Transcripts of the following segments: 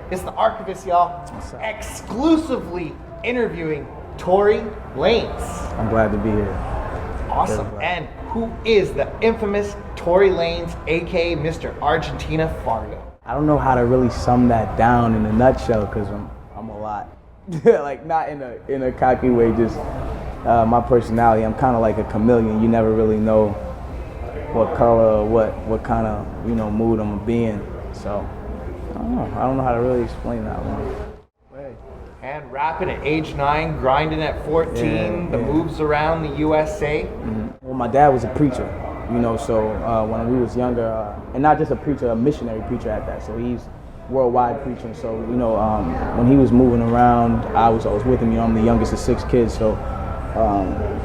It's the Archivist, y'all. What's up? Exclusively interviewing Tory Lanez. I'm glad to be here. Awesome. And who is the infamous Tory Lanez, aka Mr. Argentina Fargo? I don't know how to really sum that down in a nutshell because I'm a lot. Like not in a cocky way, just my personality. I'm kind of like a chameleon. You never really know what color or what kind of mood I'm gonna be in. So I don't know how to really explain that one. And rapping at age 9, grinding at 14, the moves around the USA. Mm-hmm. Well, my dad was a preacher, so when we was younger, and not just a preacher, a missionary preacher at that. So he's worldwide preaching. So when he was moving around, I was always with him. I'm the youngest of 6 kids, so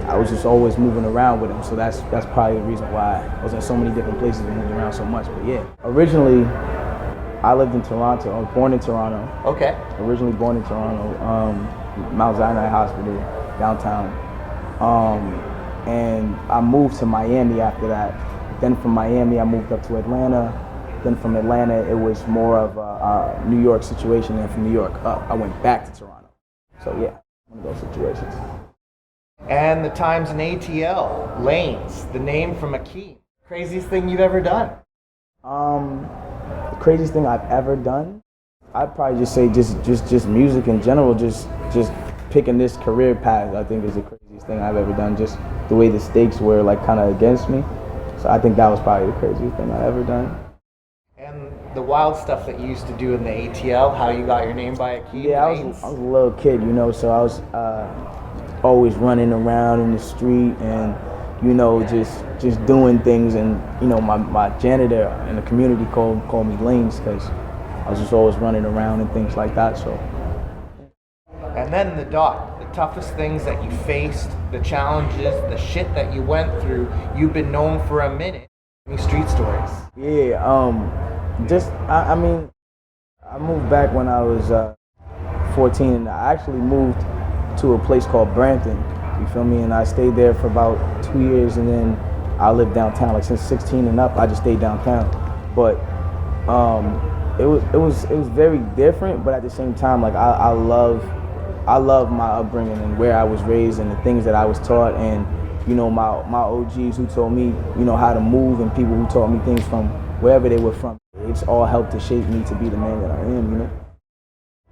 I was just always moving around with him. So that's probably the reason why I was in so many different places and moved around so much. But yeah, originally I lived in Toronto. I was born in Toronto. Okay. Originally born in Toronto, Mount Sinai Hospital, downtown. And I moved to Miami after that. Then from Miami, I moved up to Atlanta. Then from Atlanta, it was more of a New York situation. And from New York up, I went back to Toronto. So yeah, one of those situations. And the times in ATL, Lanez, the name from a key. Craziest thing you've ever done? The craziest thing I've ever done, I'd probably just say just music in general, just picking this career path, I think is the craziest thing I've ever done. Just the way the stakes were like kind of against me. So I think that was probably the craziest thing I've ever done. And the wild stuff that you used to do in the ATL, how you got your name by a key? Yeah, I was a little kid, so I was always running around in the street and just doing things, and my janitor in the community called me Lanez because I was just always running around and things like that. So. And then the toughest things that you faced, the challenges, the shit that you went through. You've been known for a minute. Any street stories? Yeah, I moved back when I was 14, and I actually moved to a place called Brampton. You feel me? And I stayed there for about 2 years, and then I lived downtown. Like since 16 and up, I just stayed downtown. But it was very different. But at the same time, like I love my upbringing and where I was raised and the things that I was taught, and my OGs who told me how to move, and people who taught me things from wherever they were from. It's all helped to shape me to be the man that I am.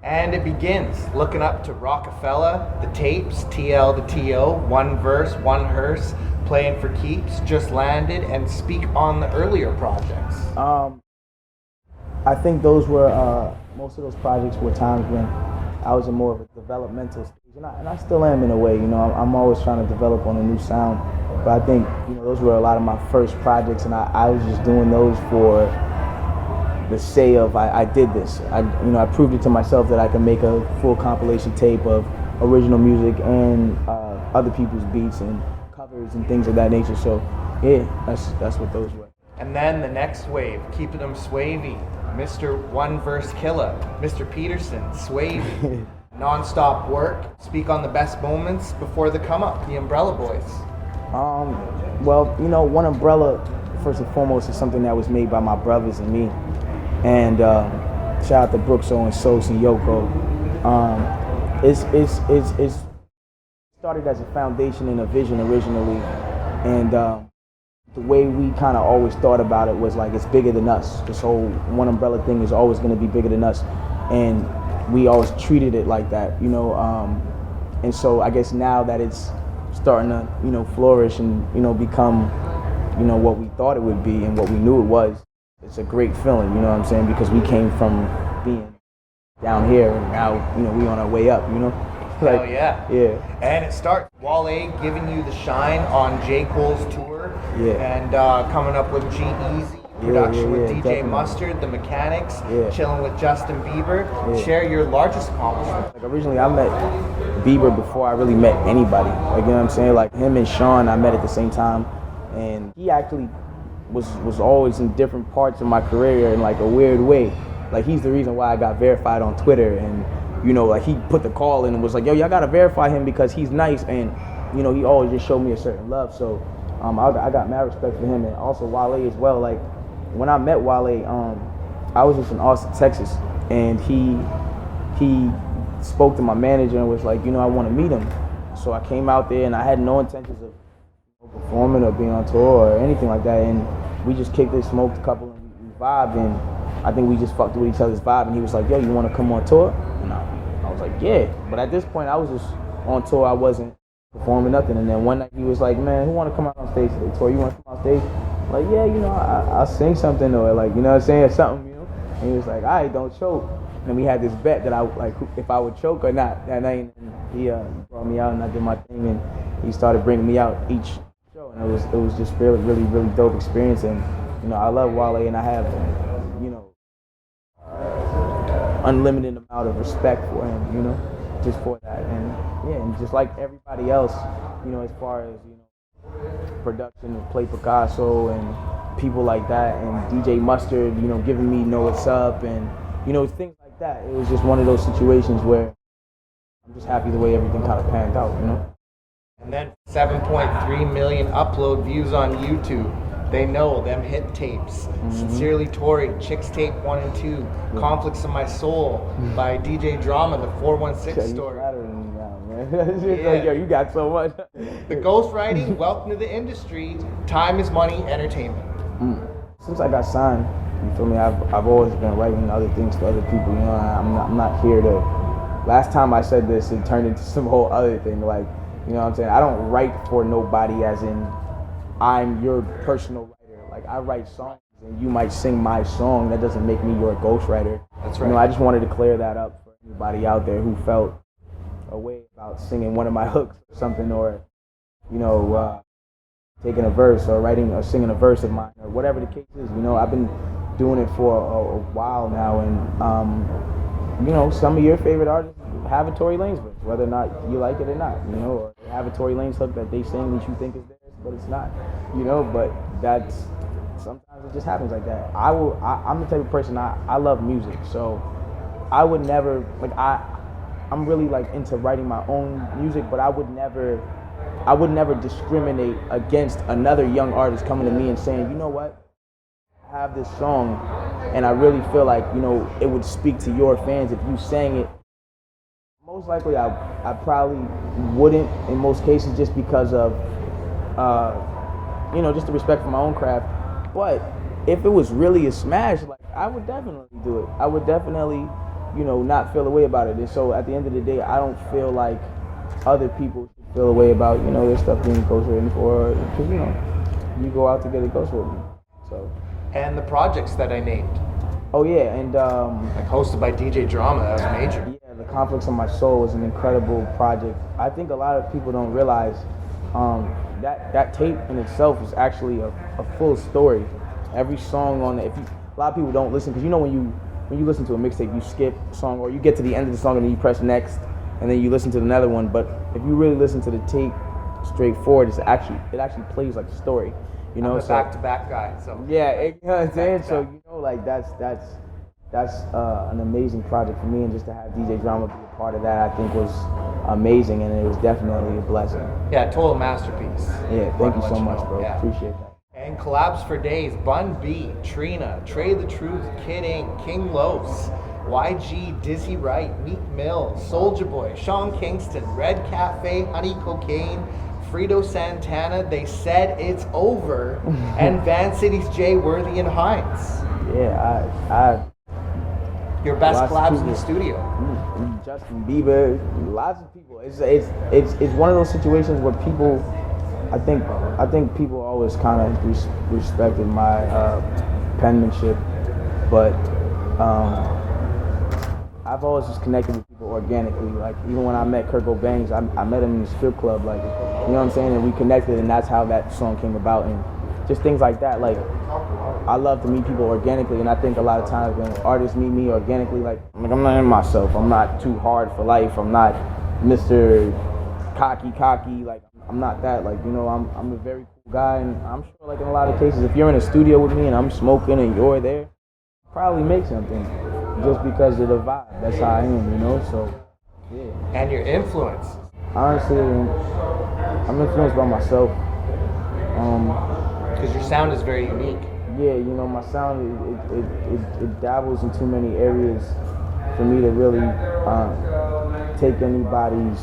And it begins looking up to Rockefeller, the tapes, TL to TO, one verse, one hearse, playing for keeps, just landed, and speak on the earlier projects. I think those were, most of those projects were times when I was in more of a developmental stage, and I still am in a way. I'm always trying to develop on a new sound, but I think those were a lot of my first projects, and I was just doing those for the say of I did this. I proved it to myself that I can make a full compilation tape of original music and other people's beats and covers and things of that nature. So yeah, that's what those were. And then the next wave, keeping them swavy. Mr. One Verse Killer, Mr. Peterson, swavy. Non-stop work. Speak on the best moments before the come up, the Umbrella Boys. Well, One Umbrella, first and foremost, is something that was made by my brothers and me. And shout out to Brooks and Sos and Yoko. It's started as a foundation and a vision originally, and the way we kind of always thought about it was like it's bigger than us. This whole One Umbrella thing is always going to be bigger than us, and we always treated it like that, And so I guess now that it's starting to flourish and become what we thought it would be and what we knew it was. It's a great feeling, you know what I'm saying? Because we came from being down here, and now, we on our way up, Hell yeah. Yeah. And it starts, Wale giving you the shine on J. Cole's tour. Yeah. And coming up with G-Eazy, production with DJ definitely. Mustard, The Mechanics, Yeah. chilling with Justin Bieber. Yeah. Share your largest accomplishment. Like originally I met Bieber before I really met anybody. Like, you know what I'm saying? Like him and Sean, I met at the same time. And he actually was always in different parts of my career in like a weird way. Like he's the reason why I got verified on Twitter, and like he put the call in and was like, yo, y'all gotta verify him because he's nice, and he always just showed me a certain love. So I got mad respect for him, and also Wale as well. Like when I met Wale, I was just in Austin, Texas, and he spoke to my manager and was like, I want to meet him. So I came out there and I had no intentions of performing or being on tour or anything like that. And we just kicked it, smoked a couple, and we vibed. And I think we just fucked with each other's vibe. And he was like, yo, you want to come on tour? And I was like, yeah. But at this point, I was just on tour. I wasn't performing nothing. And then one night he was like, man, who want to come out on stage today? Tory, you want to come on stage? I'm like, yeah, I'll sing something or like, you know what I'm saying, something, And he was like, all right, don't choke. And we had this bet that if I would choke or not that night. And he brought me out and I did my thing, and he started bringing me out each show, and it was just really, really, really dope experience. And I love Wale, and I have unlimited amount of respect for him, just for that. And just like everybody else, as far as production of Play Picasso and people like that, and DJ Mustard, giving me Know What's Up, and things like that. It was just one of those situations where I'm just happy the way everything kind of panned out, And then 7.3 million upload views on YouTube. They know them hit tapes. Mm-hmm. Sincerely Tory, Chicks Tape 1 and 2, yeah. Conflicts of My Soul by DJ Drama, the 416 story. You're flattering me now, man. It's just like, yo, you got so much. The ghostwriting, welcome to the industry. Time is money, entertainment. Since I got signed, you feel me? I've always been writing other things for other people. I'm not here to. Last time I said this, it turned into some whole other thing. Like, what I'm saying? I don't write for nobody, as in I'm your personal writer. Like, I write songs, and you might sing my song. That doesn't make me your ghostwriter. That's right. I just wanted to clear that up for anybody out there who felt a way about singing one of my hooks or something, or taking a verse or writing or singing a verse of mine, or whatever the case is. I've been doing it for a while now, and some of your favorite artists have a Tory Lanez verse, whether or not you like it or not, or they have a Tory Lanez hook that they sing that you think is theirs, but it's not, but that's, sometimes it just happens like that. I'm the type of person, I love music, so I would never, I'm really into writing my own music, but I would never discriminate against another young artist coming to me and saying, you know what, I have this song and I really feel like, it would speak to your fans if you sang it. Most likely I probably wouldn't in most cases, just because of, just the respect for my own craft. But if it was really a smash, I would definitely do it. I would definitely, not feel a way about it. And so at the end of the day, I don't feel like other people should feel a way about, their stuff being ghostwritten for, because, you go out to get a ghostwritten. So. And the projects that I named. Oh yeah, and hosted by DJ Drama, that was major. Yeah, the Conflicts of My Soul was an incredible project. I think a lot of people don't realize that tape in itself is actually a full story. Every song on it, a lot of people don't listen, because when you listen to a mixtape, you skip a song, or you get to the end of the song and then you press next, and then you listen to another one. But if you really listen to the tape straightforward, it actually plays like a story. I'm a back-to-back guy, so yeah, you know what I'm saying. So that's an amazing project for me, and just to have DJ Drama be a part of that, I think was amazing, and it was definitely a blessing. Yeah, total masterpiece. Yeah, thank you so much, bro. Yeah. Appreciate that. And collabs for days: Bun B, Trina, Trey the Truth, Kid Ink, King Los, YG, Dizzy Wright, Meek Mill, Soulja Boy, Sean Kingston, Red Cafe, Honey Cocaine, Frito Santana, They Said It's Over, and Van City's Jay Worthy and Hines. Yeah, your best collabs in the studio. Justin Bieber, lots of people. It's one of those situations where people, I think people always kind of respected my penmanship, but I've always just connected with people organically. Like, even when I met Kurt Cobain, I met him in the strip club, you know what I'm saying? And we connected, and that's how that song came about. And just things like that. I love to meet people organically, and I think a lot of times when artists meet me organically, I'm not in myself. I'm not too hard for life. I'm not Mr. Cocky. I'm not that. I'm a very cool guy, and I'm sure, in a lot of cases, if you're in a studio with me and I'm smoking and you're there, I'll probably make something. Just because of the vibe. That's how I am, so, yeah. And your influence? Honestly, I'm influenced by myself. Because your sound is very unique. Yeah, my sound, it dabbles in too many areas for me to really take anybody's,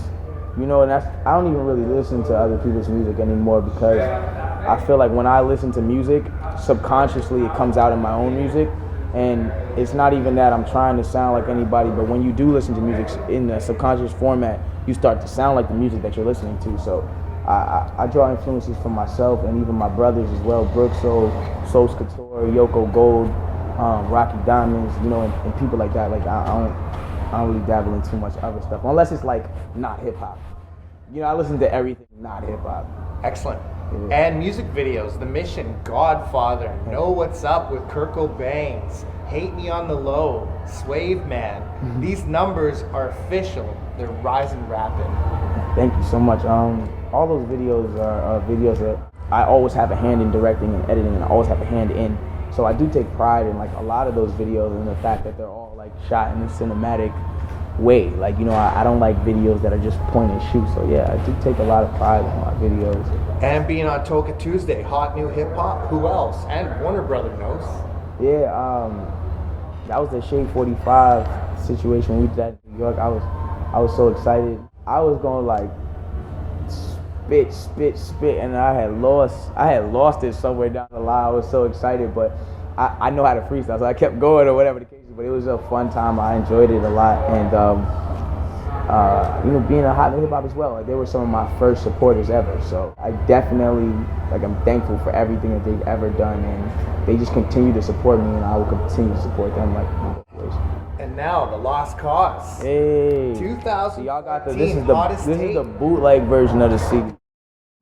and I don't even really listen to other people's music anymore because I feel like when I listen to music, subconsciously it comes out in my own music. And it's not even that I'm trying to sound like anybody, but when you do listen to music in a subconscious format, you start to sound like the music that you're listening to. So I draw influences from myself and even my brothers as well, Brooks, Sos Couture, Yoko Gold, Rocky Diamonds, and people like that. Like I don't really dabble in too much other stuff, unless it's like not hip hop. I listen to everything not hip hop. Excellent. And music videos, The Mission, Godfather, Know What's Up with Kurt Cobain's, Hate Me on the Low, Swave Man. Mm-hmm. These numbers are official. They're rising rapid. Thank you so much. All those videos are videos that I always have a hand in directing and editing, and I always have a hand in. So I do take pride in like a lot of those videos and the fact that they're all like shot in a cinematic way. Like, I don't like videos that are just point and shoot. So yeah, I do take a lot of pride in my videos. And being on Toka Tuesday, hot new hip hop. Who else? And Warner Brother knows. Yeah, that was the Shade 45 situation we did that in New York. I was so excited. I was going like spit, and I had lost it somewhere down the line. I was so excited, but I know how to freestyle, so I kept going or whatever the case is. But it was a fun time. I enjoyed it a lot, and being a hot new hip hop as well. Like, they were some of my first supporters ever. So I definitely I'm thankful for everything that they've ever done, and they just continue to support me, and I will continue to support them like always. And now the Lost Cause. Hey, 2014 so y'all got hottest this tape. is the bootleg version of the CD.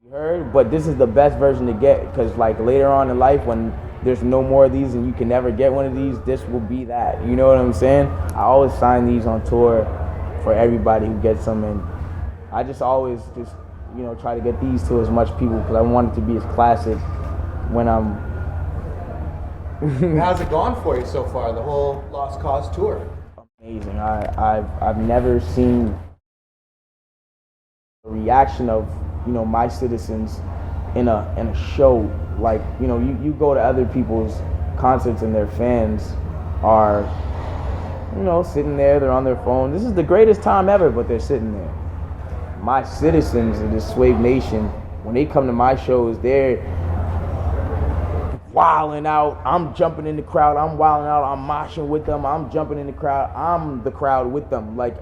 You heard, but this is the best version to get because like later on in life when there's no more of these and you can never get one of these, this will be that. You know what I'm saying? I always sign these on tour for everybody who gets them, and I just always try to get these to as much people because I want it to be as classic when I'm. How's it gone for you so far, the whole Lost Cause tour? Amazing. I've never seen the reaction of my citizens in a show. Like, you go to other people's concerts and their fans are sitting there, they're on their phone. This is the greatest time ever, but they're sitting there. My citizens of this Swave Nation, when they come to my shows, they're wilding out. I'm jumping in the crowd. I'm wilding out. I'm moshing with them. I'm jumping in the crowd. I'm the crowd with them. Like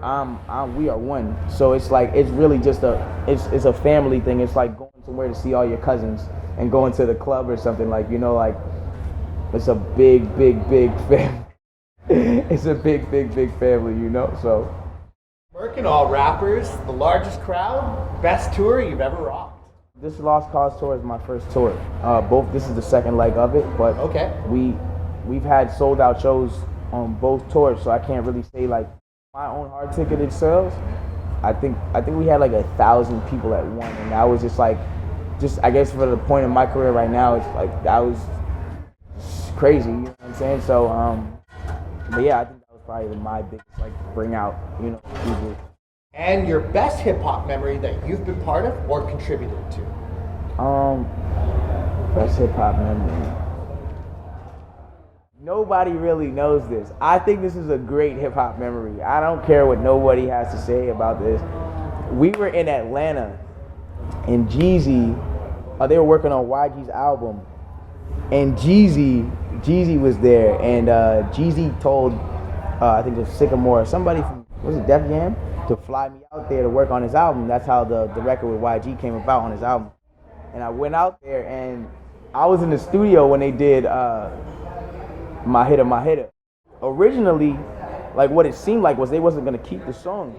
we are one. So it's like it's really just it's a family thing. It's like going somewhere to see all your cousins and going to the club or something. Like like it's a big family. It's a big family. So. Working all rappers, the largest crowd, best tour you've ever rocked. This Lost Cause tour is my first tour. This is the second leg of it, but okay. We've had sold out shows on both tours, so I can't really say like my own hard ticketed sales. I think we had like 1,000 people at one, and that was just I guess for the point in my career right now, it's like that was crazy. You know what I'm saying? So but yeah, I think that was probably my biggest bring out people. And your best hip-hop memory that you've been part of or contributed to? Best hip-hop memory. Nobody really knows this. I think this is a great hip-hop memory. I don't care what nobody has to say about this. We were in Atlanta, and Jeezy, they were working on YG's album, and Jeezy was there, and Jeezy told, I think it was Sycamore, somebody from, was it Def Jam? To fly me out there to work on his album. That's how the record with YG came about on his album. And I went out there and I was in the studio when they did My Hitter. Originally, like what it seemed like was they wasn't gonna keep the song.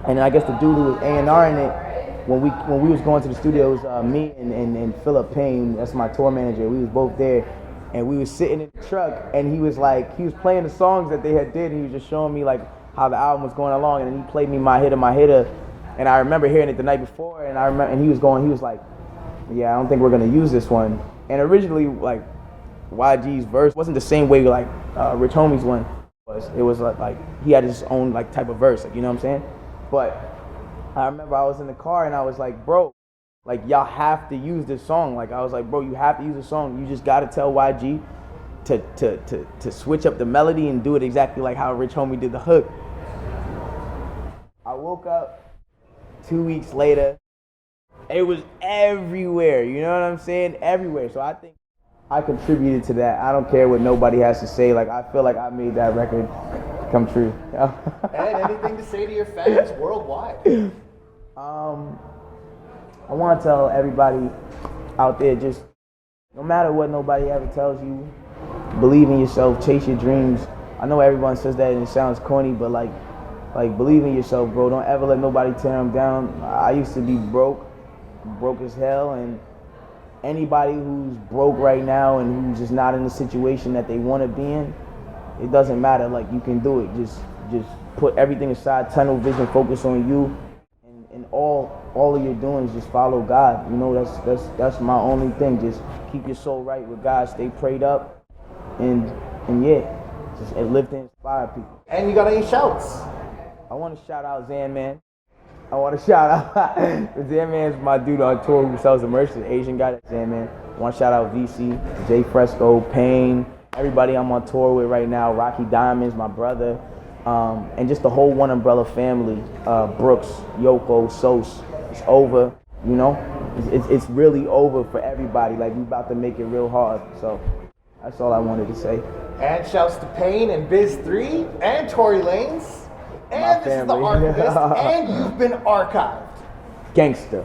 And I guess the dude who was A&R in it, when we was going to the studio, it was me and Philip Payne, that's my tour manager, we was both there. And we was sitting in the truck and he was playing the songs that they had did, and he was just showing me how the album was going along, and then he played me My Hitter, and I remember hearing it the night before, and he was like, yeah, I don't think we're gonna use this one. And originally, YG's verse wasn't the same way Rich Homie's one was. It was like he had his own type of verse, you know what I'm saying? But I remember I was in the car and I was like, bro, y'all have to use this song. I was like, bro, you have to use this song. You just gotta tell YG to switch up the melody and do it exactly like how Rich Homie did the hook. I woke up 2 weeks later. It was everywhere, you know what I'm saying? Everywhere. So I think I contributed to that. I don't care what nobody has to say. Like, I feel like I made that record come true. And anything to say to your fans worldwide? I want to tell everybody out there, just no matter what nobody ever tells you, believe in yourself, chase your dreams. I know everyone says that and it sounds corny, but like believe in yourself, bro. Don't ever let nobody tear them down. I used to be broke as hell, and anybody who's broke right now and who's just not in the situation that they want to be in, it doesn't matter. Like, you can do it. Just put everything aside, tunnel vision, focus on you, and all of you're doing is just follow God. You know, that's my only thing. Just keep your soul right with God. Stay prayed up, and yeah, just live to inspire people. And you got any shouts? I want to shout out Zan Man. I want to shout out Zan Man's my dude on tour who sells the merch, the Asian guy. That's Zan Man. I want to shout out VC, Jay Fresco, Payne, everybody I'm on tour with right now. Rocky Diamonds, my brother, and just the whole One Umbrella family. Brooks, Yoko, Sos. It's over. You know, it's really over for everybody. Like, we about to make it real hard. So that's all I wanted to say. And shouts to Payne and Biz 3 and Tory Lanez. And this is The Archivist, and you've been archived. Gangster.